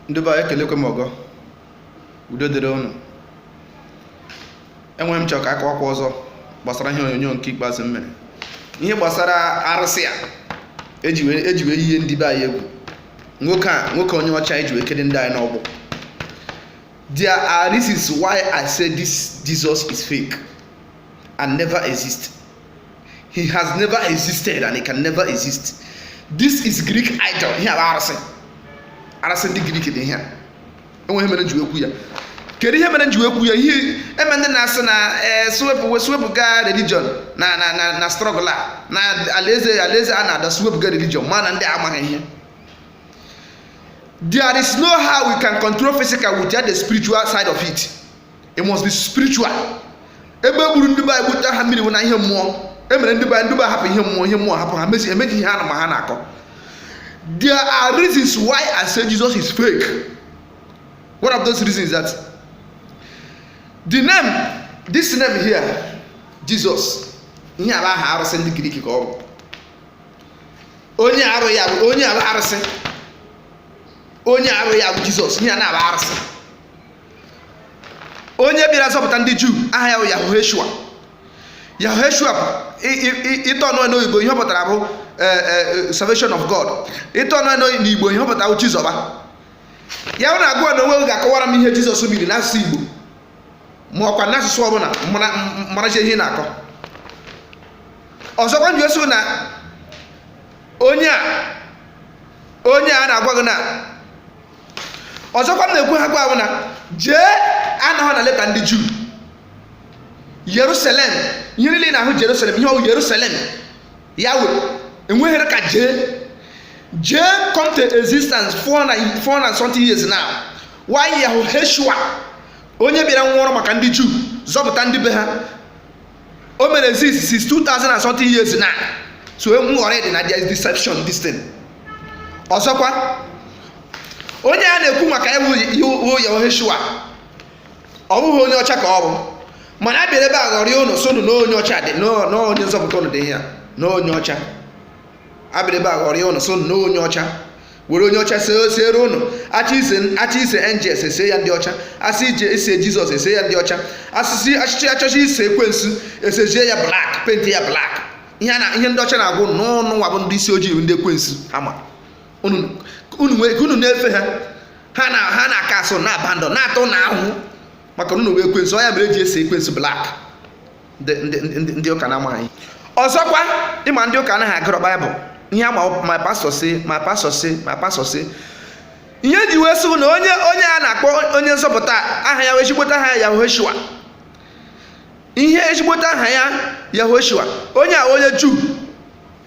Ndị be anyị ekelekwe m ọgọ, udo dịrị unu. Enwere m chọrọ ka akọwakwa ọzọ gbasara ihe onyonyo nke ikpeazụ m mere. Ihe gbasara arụsị a eji wee ihe ndị be anyị egwu. Nwoke onye ọcha eji wee kede ndị anyị n'ọgbọ. This is why I say this Jesus is fake and never exist. He has never existed and he can never exist. This is Greek idol. Here arụsị. Arasị ndị Greek dị ihe a. Enwe ihe mere nji ekwu ya. Kedu ihe mere nji ekwu ya? Ihe eme ndị na-asị na swepụga religion na struggle na alaeze a na-ada swepụga religion mana ndị amaghị ihe. There is no how we can control physical without the spiritual side of it. It must be spiritual. Ebe gburu ndị ba egbuta ha mmiri na ihe mmụọ. Emere ndị ba hapụ ihe mmụọ hapụ ha emeghị ihe ha na ma ha na-akọ. There are reasons why I say Jesus is fake. One of those reasons is that this name here, Jesus, ihe aba ha arụsị ndị Greek ka ọ bụ. Onye arụ ya bụ Jesus, ihe na-aba arụsị. Onye bịara zọpụta ndị Juu, aha ya bụ Yahushua. Yahushua ịtọ ọnụ n'oyibo ihe ọ pụtara bụ salvation of God. Ịtọ ọnụ n'Igbo ihe ọ pụtara bụ Chizọba. Ya ọ na-agụ na onwe ga-akọwara m ihe Jizọs mere n'asụsụ Igbo ma ọkwa n'asụsụ ọbụla maracha ihe na-akọ. Ọzọkwa ndị eso na onye a na-agwa gị na ọzọkwa m na-ekwu ha gwa na jee anọghị na leta ndị Juu Jerusalem, ihe niile na-ahụ Jerusalem, ihe ọwụ Jerusalem ya wee enweghịrị ka jee come to existence 400 something years now. Why Yahushua onye bịara nwụrụ maka ndị Juu zọpụta ndị be ha o mere exist since 2000 and something years now. So nwere dị na there is deception this thing. Ọzọkwa onye a na-ekwu maka ewu Yahushua ọ bụghị onye ọcha ka ọ bụ, mana abịara ebe a ghọrọ ụnụ so na onye ọcha dị n'onye nzọpụta ụnụ dị ya n'onye ọcha. Abịara ebe a ghọrọ ụnụ so na onye ọcha were onye ọcha seere ụnụ achị ise angels ese ya ndị ọcha, asị ise Jizọs ese ya ndị ọcha, achịchị achọcha ise ekwensu esezie ya black, penti ya black. Ihe ndị ọcha na-agwụ n'ụnụ nwa bụ ndị isi ojii ndị ekwensu ama unu na-efe ha na-aka asụ na abandon na-atụ na ahụhụ maka unu wee ekwensu. Ọ ya mere eji ese ekwensu black ndị ụka na-amaghị. Ọzọkwa ịma ndị ụka anaghị agụrụ Baịbụl ihe ama my pastor say ihe ji wee sị na onye a na-akpọ onye nzọpụta aha ya wee chigbota aha ya Yahushua. Ihe echigbota aha ya Yahushua onye a onye Juu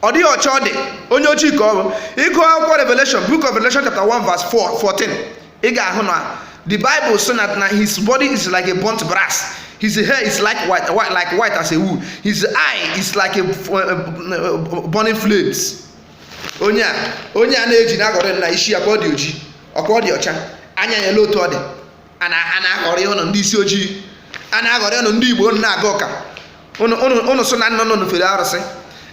ọ dịghị ọcha ọ dị onye ojii ka ọ bụ. Ịgụ akwụkwọ Revelation, book of Revelation chapter 1 verse 14 ị ga-ahụ na the Bible says that his body is like a burnt brass, his hair is like white as a wool, his eye is like a burning flames. Onye a na-eji na-aghọrị na isi ya ka ọ dị ojii ọka ọ dị ọcha, anya ya otu ọ dị a na-aghọrị ụnụ ndị isi ojii, a na-aghọrị ụnụ ndị Igbo na-aga ụka. Ụnụ so na nnụnụ fere arụsị,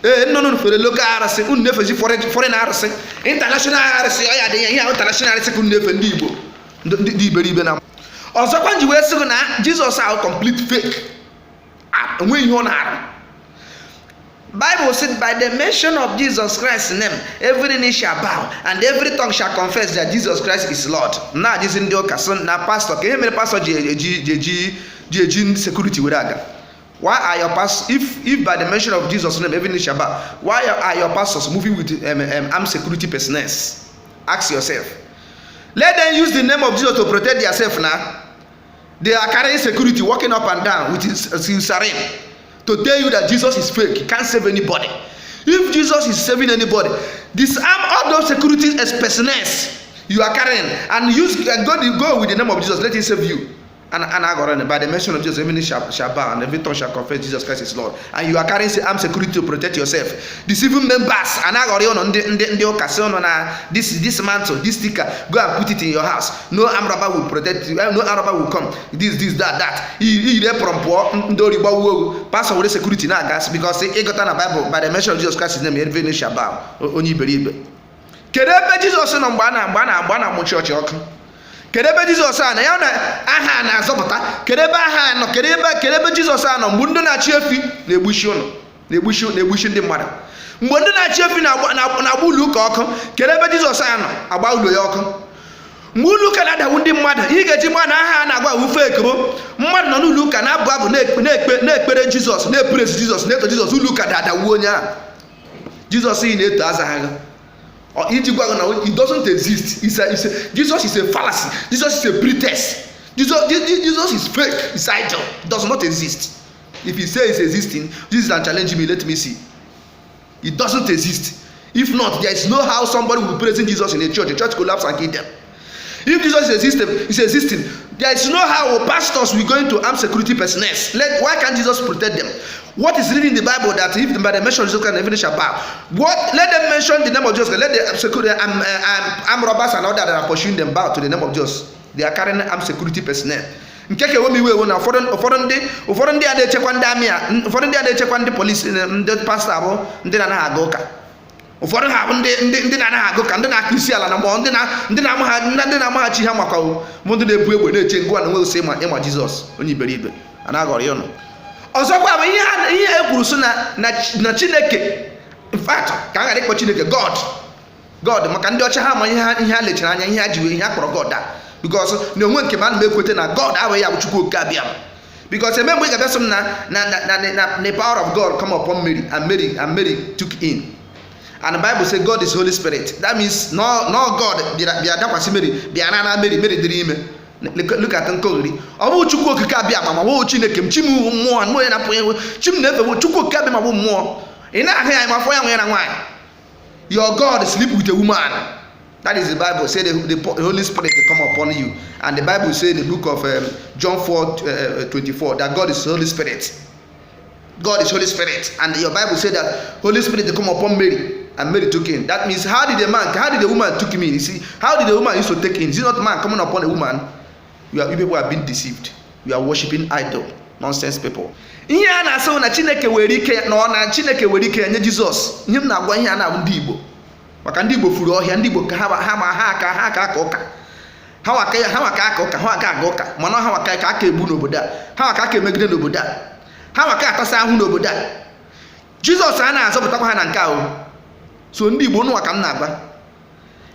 nnụnụ fere lokal arụsị, unu na-efezi foreign arụsị, international arụsị. Ọ ya dị ya ihe ahụ international arụsị ka unu na-efe ndị Igbo ndị iberibe na. Ọzọkwa nji wee sị na Jizọs ahụ complete fake, enweghị ihe ọ na-arụ. Bible said by the mention of Jesus Christ's name every knee shall bow and every tongue shall confess that Jesus Christ is Lord. Na jizi ndị ụka so na pastor ka ihe mere pastor ji eji security were aga. Why are your pastors, if by the mention of Jesus name every knee shall bow, why are your pastors moving with armed security personnel? Ask yourself. Let them use the name of Jesus to protect themselves now. They are carrying security walking up and down with his siren to tell you that Jesus is fake. He can't save anybody. If Jesus is saving anybody, disarm all those security personnel you are carrying and go with the name of Jesus. Let him save you. And by the mention of Jesus, every knee shall bow and every tongue shall confess Jesus Christ is Lord. And you are carrying armed security to protect yourself. Deceiving members and this mantle, this sticker, go and put it in your house. No armed robber will protect you. No armed robber will come. This, that. Pastor with security now, guys, because he got on a Bible by the mention of Jesus Christ's name, every knee shall bow. Only believe. Kedu ebe Jizọs nọ mgbe a na-amụ chọọchị ọkụ? kedu ebe Jizọs a na ya na aha na-azọpụta? Kedu ebe aha nọ? Kedu ebe Jizọs a nọ mgbe ndị na-achị efi na-egbuchi ụlọ na-egbuchi ndị mmadụ? Mgbe ndị na-achị efi na-agba ụlọ ụka ọkụ, kedu ebe Jizọs a nọ agba ụlọ ya ọkụ? Mgbe ụlọ ụka na-adagbu ndị mmadụ, ihe ga-eji mmadụ aha a na-agwa wufe ekebo, mmadụ nọ n'ụlọ ụka na-abụ abụ na-ekpere Jizọs, na-epresi Jizọs, na-eto Jizọs, ụlọ ụka da-adagbu onye ahụ. Jizọs ị na-eto azaghị iji gwa gị na it doesn't exist. Jesus is a fallacy. Jesus is a pretext. Jesus is fake. It's idol. It does not exist. If he says it's existing, Jesus can challenge me. Let me see. It doesn't exist. If not, there is no how somebody will praise Jesus in a church. The church collapse and kill them. If Jesus is existing, there is no how pastors will go into armed security personnel. Why can't Jesus protect them? What is written in the Bible that if by the mention of Jesus can even shall bow? Let them mention the name of Jesus. Let the security armed robbers and all that are pursuing them bow to the name of Jesus. They are carrying armed security personnel. Nkeke wemi we na ụfọdụ ndị a na-echekwa ndị amị a, ụfọdụ ndị a na-echekwa ndị polisi, ndị pastọ abụ ndị na-anaghị aga ụka. Ụfọdụ ha bụ ndị na-anaghị aga ụka, ndị na-akụ isi ala na mmụọ, ndị na-amaghachi ha maka bụ ndị na-ebu egbe na-eche ngwa na nwe ose ịma Jizọs onye iberibe a na-aghọrọ ya ọnụ. Ọzọkwa bụ ihe e kwuru so na Chineke, in fact ka a ghara ịkpọ Chineke God maka ndị ọcha ha ma ihe ha lechara anya, ihe ha ji wee ihe ha kpọrọ God a, because na onwe nke m ana m ekwete na God abụghị ya bụ Chukwu oke abịa, because eme mgbe ị ga-abịa sị m na the power of God come upon Mary and Mary took in. And the Bible says God is Holy Spirit. That means no God bịa dakwasị Mary, bịa na Mary dịrị ime. Look at nkogiri. Ọ bụ Chukwu okike abịa ma bụ Chineke m, chi m mmụọ, mmụọ ya na-apụ ewe, chi m na-efe Chukwu okike abịa ma bụ mmụọ. Ị na-ahụ ya ma afọ ya nwere na nwaanyị. Your God sleep with a woman. That is the Bible say the Holy Spirit come upon you. And the Bible say in the book of John 4:24 that God is Holy Spirit. God is Holy Spirit. And your Bible say that Holy Spirit they come upon Mary and Mary took in. That means how did the woman took him in? You see, how did the woman used to take in? Is it not man coming upon a woman? You people are being deceived. You are worshiping idol. Nonsense people. Ihe a na-asị na Chineke were ike na Chineke were ike nye Jizọs. Ihe m na-agwa ihe a na-abụ ndị Igbo. Maka ndị Igbo furu ọhịa, ndị Igbo ka ha aka ụka. Ha waka aka ụka, ha waka aga ụka. Mana ha waka ka aka egbu n'obodo a. Ha waka aka emegide n'obodo a. Ha waka atasa ahụ n'obodo a. Jizọs a na-azọpụtakwa ha na nke ahụ. So ndị Igbo nụwa ka m na-agba.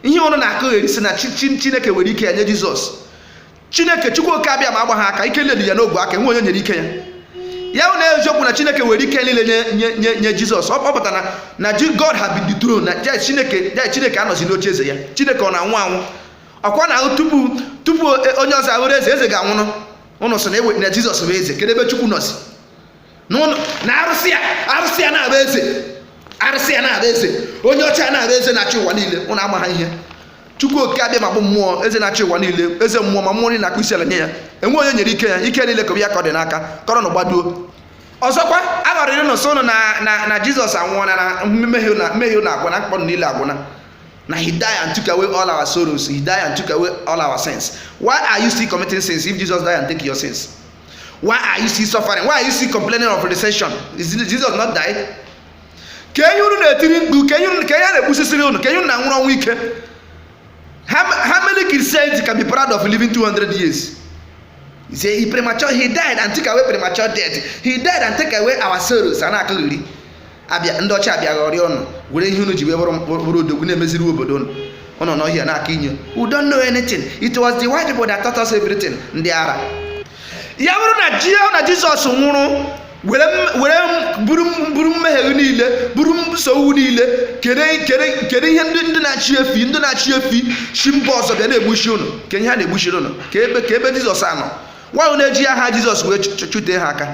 Ihe ọnụ na-akụgheri si na Chineke were ike nye Jizọs. Chineke Chukwu oke abịa ma agba ha aka, ike ledi ya n'ogwe aka, enwe onye nyere ike ya. Ya bụ na eziokwu na Chineke were ike niile nye Jizọs. Ọ pụtara na God had been dethroned, na Chineke anọzi n'oche eze ya. Chineke ọ na-anwụ anwụ. Ọkwa na tupu onye ọzọ ahụrụ eze ga-anwụrụ. Ụnụ sị na Jizọs bụ eze. Kedu ebe Chukwu nọzi? N'ụlọ na arụsị ya na-abụ eze. Arụsị ya na-abụ eze. Onye ọcha na-abụ eze na-achị ụwa niile. Ụnụ ama ha ihe. Chukwu oke abịa ma bụ mmụọ, eze na-achị ụwa niile, eze mmụọ ma mmụọ niile na-akpụ isi ala nye ya. Enwe onye nyere ike ya, ike niile ka ya ka ọ dị n'aka, kọrọ na gbaduo. Ọzọkwa aghọrịrị n'ụsọ na Jizọs anwụọla na mmehie na-agwụ na mkpọ niile agwụna. Na he died and took away all our sorrows. He died and took away all our sins. Why are you still committing sins if Jesus died and take your sins? Why are you still suffering? Why are you still complaining of recession? Is Jesus not died? Can you na-etiri mkpu? Can you na-egbusisiri unu? Can you na-anwụrụ ọnwụ ike? How many Christians can be proud of living 200 years? He said he died and took away premature death. He died and took away our sorrows. Ndị ọcha abịa ghọrị ọnụ were ihe unu ji wee bụrụ odogwu na-emeziri obodo unu. Ụnọ n'ọhịa na-aka inyo. We don't know anything. It was the white people that taught us everything. Ndị ara. Ya bụrụ na Jizọs nwụrụ were buru mmehie niile, buru nsogbu niile, kere ihe ndị na-achị efi shi mba ọzọ bịa na-egbuchi unu. Ka ihe ha na-egbuchiri unu. Ka ebe Jizọs anọ. Nwa na-eji aha Jizọs wee chute ha aka.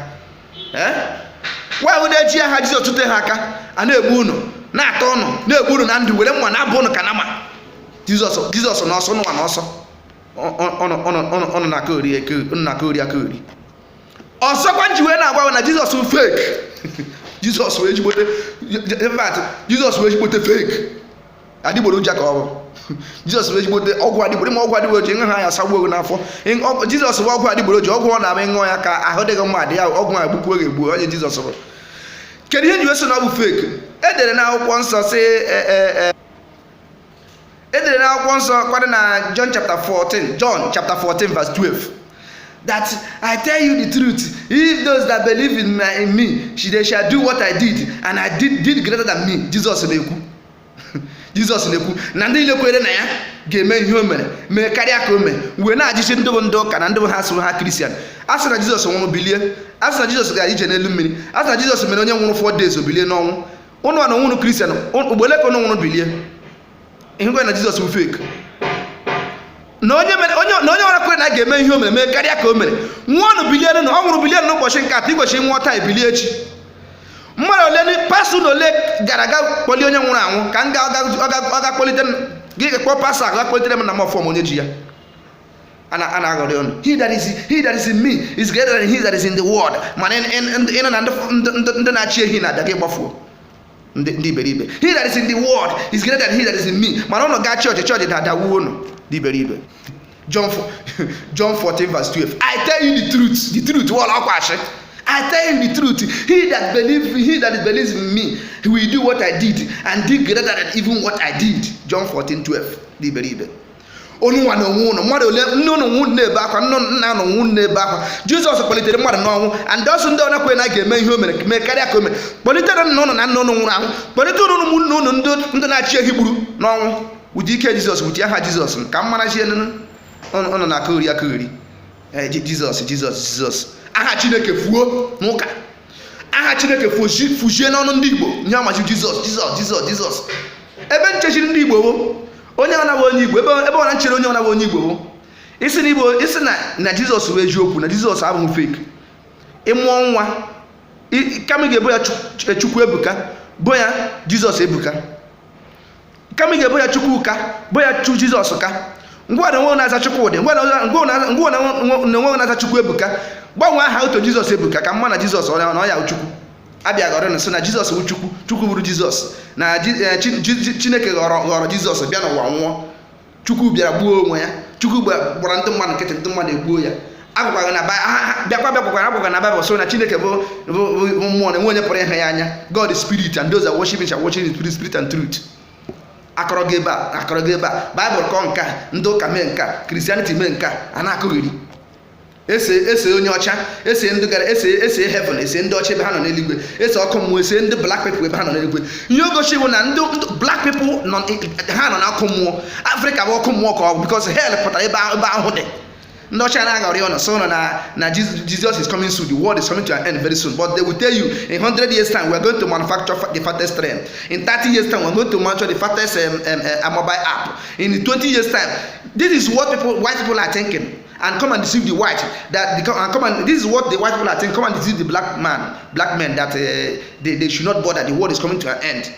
Nwa na-eji aha Jizọs chute ha aka, a na-egbu unu, na-ata unu, na-egbu unu na ndụ, were mma na-abụ unu ka nama. Jizọs n'ọsọ n'ụwa n'ọsọ. Ọnụ na-aka ori aka ori. Ọzọkwa nji wee na-agwa na Jizọs bụ fake. Jizọs wee jigbote fake. Adịgboroja ka ọ bụ. Jizọs wee jigbote ọgwụ adịgboroja, ma ọgwụ adịgboroja nye ha ya sagbuo n'afọ. Jizọs bụ ọgwụ adịgboroja, ọgwụ ọ na-ama ịṅụ ya ka ahụ dịghị mma dị ya, ọgwụ a egbukwu oge egbuo onye Jizọs bụ. Kedu ihe ji wee so na ọ bụ fake? Edere na akwụkwọ nsọ sị edere na akwụkwọ nsọ kwadị na John chapter 14 verse 12 that I tell you the truth, if those that believe in me they shall do what I did, and I did greater than me. Jesus na-ekwu Jesus na-ekwu na ndị ile kwere na ya ga-eme ihe o mere mee karịa ka o mere, wee na-ajịchi ndị bụ ndị ụka na ndị bụ ha sụrụ ha Kristian. A sị na Jizọs nwụrụ bilie, a sị na Jizọs gara ije n'elu mmiri, a sị na Jizọs mere onye nwụrụ 4 days o bilie n'ọnwụ. Ụnụ na nwụrụ Kristian ugbole ka ụnụ nwụrụ bilie, ihekwe na Jizọs bụ fake. Na onye ọra kwere na a ga-eme ihe o mere mee karịa ka o mere, nwụọnụ bilie nụ, ọ nwụrụ bilie n'ụbọchị nke atọ, igbochi nwụọ taa ebilie echi. Mmadụ ole pastọ na ole gara aga kpọlie onye nwụrụ anwụ ka ọ ga kpọlite gị kpọọ pastọ aga kpọlitere m na m ọfọm onye ji ya a na-aghọrị ọnụ. He that is in me is greater than he that is in the world. Mana ịnọ na ndị na-achị ehi na-abịa gị gbafuo ndị iberibe. He that is in the world is greater than he that is in me. Mana ụnụ gaa chọọchị da-adawuo ụnụ ndị iberibe. John 14 verse 12. I tell you the truth wọl ọkwachi. I tell you the truth, he that believes in me, he will do what I did, and do greater than even what I did. John 14:12. Dị beribe. Onu nwa na onwe ụnụ, mmadụ ole nne ụnụ nwụ n'ebe akwa, nna ụnụ nwụ n'ebe akwa. Jizọs kpọlitere mmadụ n'ọnwụ, and ọsọ ndị ọna kwe na ga-eme ihe o mere mee karịa ka o mere. Kpọlitere nna ụnụ na nna ụnụ nwụrụ anwụ, kpọlitere ụnụ ụmụnne ụnụ ndị na-achị ehi gburu n'ọnwụ. Ụdị ike Jizọs, ụdị aha Jizọs ka m mara chie ụnụ na-akụgheri Jizọs. Aha Chineke fuo n'ụka, aha Chineke fuzie n'ọnụ ndị Igbo nye amachi Jizọs. Ebe nchechiri ndị Igbo bụ onye ọ na-abụ onye Igbo, ebe ọ na-nchere onye ọ na-abụ onye Igbo bụ isi na Jizọs bụ eziokwu, na Jizọs abụghị fake. Ịmụọ nwa kama ị ga-ebo ya Chukwu Ebuka, bo ya Jizọs Ebuka. Kama ị ga-ebo ya Chukwuka, bo ya Jizọs ka. Ngwa na nwe na-aza Chukwudị, ngwa na nwe na-aza Chukwu Ebuka. Gbanwee aha otu Jizọs Ebuka ka mma na Jizọs ọ ya Chukwu. Abịa ghọrọ nso na Jizọs bụ Chukwu bụrụ Jizọs, na Chineke ghọrọ Jizọs bịa n'ụwa nwụọ. Chukwu bịara gbuo onwe ya, Chukwu gbara ndị mmadụ nkịtị, ndị mmadụ egbuo ya. Agwụkwara na Baịbụl so na Chineke bụ mmụọ na enwe onye pụrụ ịhụ ya anya. God is spirit, and those that worship him shall worship in spirit and truth. Akọrọ gị ebe a Baịbụl kọọ nka, ndị ụka mee nka, Christianity mee nka, a na-akụgheri. Ese onye ọcha, ese ndị gara, ese heaven, ese ndị ọcha ebe ha nọ n'eluigwe, ese ọkụ mmụọ, ese ndị black people ebe ha nọ n'eluigwe. Ihe ogochi bụ na ndị black people ha nọ n'ọkụ mmụọ. Africa bụ ọkụ mmụọ ka ọ bụ because hell pụtara ebe ahụ dị. Ndị ọcha na-aghọrị ọnụ so na Jesus is coming soon, the world is coming to an end very soon, but they will tell you in 100 years time we are going to manufacture the fattest train, in 30 years time we are going to manufacture the fattest mobile app, in 20 years time. This is what white people are thinking, and come and deceive the white this is what the white people are thinking, come and deceive the black men that they should not bother, the world is coming to an end.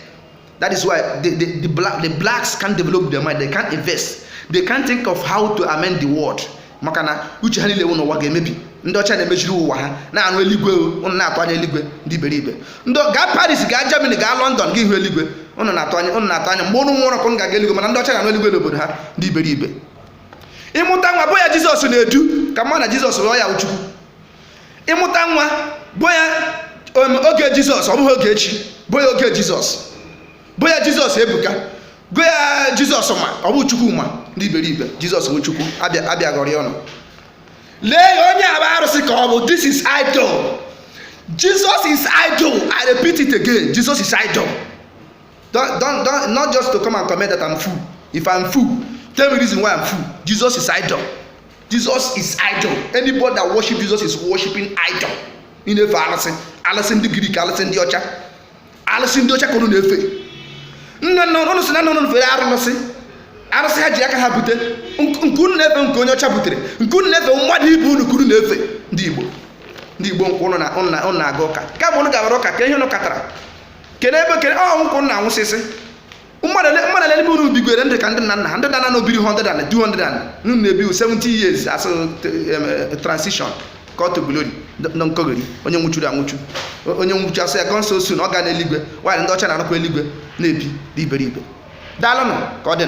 That is why the blacks can't develop their mind, they can't invest, they can't think of how to amend the world. Maka na uche ha niile n'ụwa ga-emebi. Ndị ọcha na-emechiri ụwa ha na-anụ eluigwe, ụnụ na-atụ anya eluigwe ndị iberibe. Ndị gaa Paris, gaa Germany, gaa London, gị hụ eluigwe, ụnụ na-atụ anya mgbe ụnụ nwụrụ ọkụ ga-aga eluigwe, mana ndị ọcha na-anụ eluigwe n'obodo ha ndị iberibe. Ịmụta nwa bụ ya Jizọs na-edu ka mma na Jizọs rụọ ya Chukwu. Ịmụta nwa bụ ya oge Jizọs, ọ bụghị oge echi, bụ ya oge Jizọs, bụ ya Jizọs Ebuka, bụ ya Jizọs ma ọ bụ Chukwu ma ndị iberibe. Jizọs bụ Chukwu abịa ghọrị ọnụ. Lee onye aba arụsị ka ọ bụ. This is idol. Jesus is idol. I repeat it again. Jesus is idol. Don't not just to come and comment that I'm fool. If I'm fool, tell me the reason why I'm fool. Jesus is idol. Jesus is idol. Anybody that worship Jesus is worshiping idol. In a arụsị ndị Greek, arụsị ndị ọcha, arụsị ndị ọcha ka unu na-efe. Unu si na unu fere arụsị ha ji aka ha bute, nke unu na-efe nke onye ọcha butere, nke unu na-efe mmadụ ibe unu ka unu na-efe. Ndị Igbo nkwa unu na-aga ụka, kama unu ga-abara ụka ka ihe unu katara kene nkwa unu na-anwụsịsị. Mmadụ na-elebe unu bigwere ndị ka ndị nna ha, ndị nna na obiri 100 and 200 unu na-ebi 70 years as transition call to glory. Nkọgori onye nwụchuru anwụchu, onye nwụchu asị ya gọnso osu na ọ ga n'eluigwe, nwaanyị ndị ọcha na-anọkwa eluigwe na-ebi dị iberibe. Daalụnụ ka ọ dị.